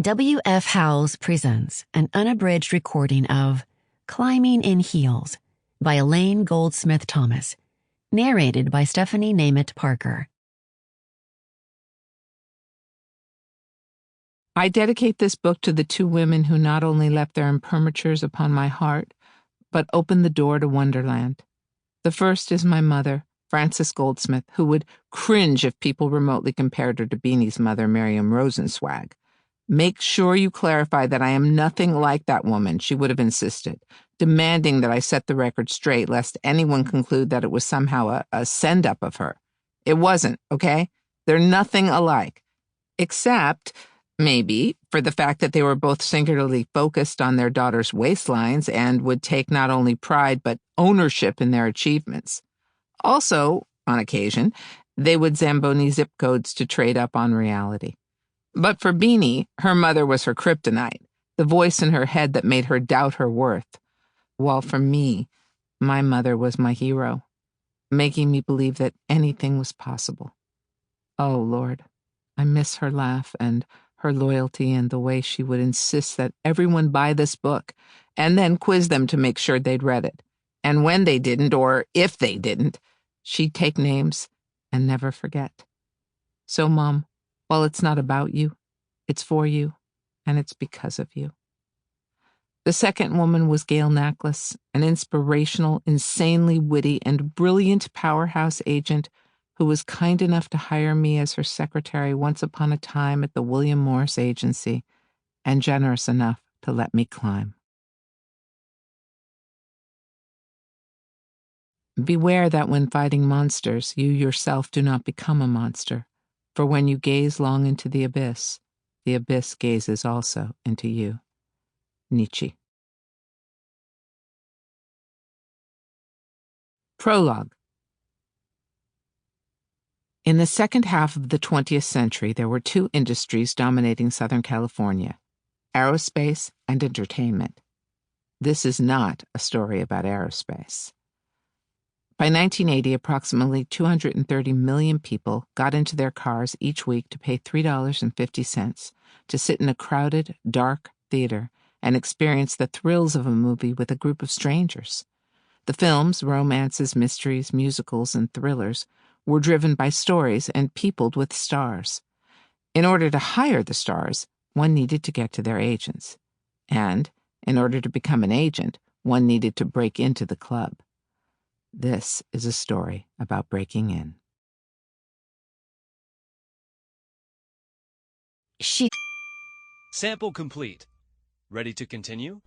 W.F. Howells presents an unabridged recording of Climbing in Heels by Elaine Goldsmith-Thomas, narrated by Stephanie Németh-Parker. I dedicate this book to the two women who not only left their imprimaturs upon my heart, but opened the door to Wonderland. The first is my mother, Frances Goldsmith, who would cringe if people remotely compared her to Beanie's mother, Miriam Rosenswag. Make sure you clarify that I am nothing like that woman, she would have insisted, demanding that I set the record straight lest anyone conclude that it was somehow a send-up of her. It wasn't, okay? They're nothing alike. Except, maybe, for the fact that they were both singularly focused on their daughters' waistlines and would take not only pride but ownership in their achievements. Also, on occasion, they would Zamboni zip codes to trade up on reality. But for Beanie, her mother was her kryptonite, the voice in her head that made her doubt her worth. While for me, my mother was my hero, making me believe that anything was possible. Oh, Lord, I miss her laugh and her loyalty and the way she would insist that everyone buy this book and then quiz them to make sure they'd read it. And when they didn't, or if they didn't, she'd take names and never forget. So, Mom, while it's not about you, it's for you, and it's because of you. The second woman was Gail Nachlass, an inspirational, insanely witty, and brilliant powerhouse agent who was kind enough to hire me as her secretary once upon a time at the William Morris Agency, and generous enough to let me climb. Beware that when fighting monsters, you yourself do not become a monster, for when you gaze long into the abyss gazes also into you. Nietzsche. Prologue. In the second half of the 20th century, there were two industries dominating Southern California: aerospace and entertainment. This is not a story about aerospace. By 1980, approximately 230 million people got into their cars each week to pay $3.50 to sit in a crowded, dark theater and experience the thrills of a movie with a group of strangers. The films, romances, mysteries, musicals, and thrillers were driven by stories and peopled with stars. In order to hire the stars, one needed to get to their agents. And, in order to become an agent, one needed to break into the club. This is a story about breaking in. Sample complete. Ready to continue?